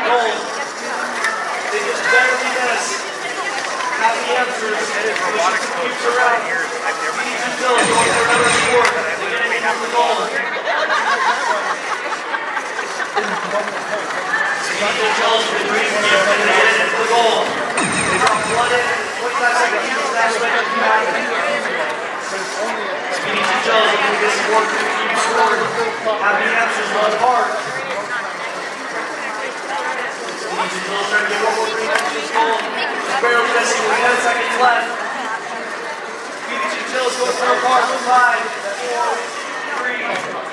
goal. They just barely miss. Happy answers. Robotics for 5 years. I've never Speedy Gentile going for another score. They're getting into the goal. Speedy Gentile's been reading it and they get into the goal. They drop one in 25 seconds each. That's when it can happen. Speedy Gentile is looking to get some work to keep scoring. Happy answers on part. Speedy Gentile's trying to get one more green into this goal. Barely missing with 10 seconds left. Speedy Gentile's going for a part. 5, 4, 3,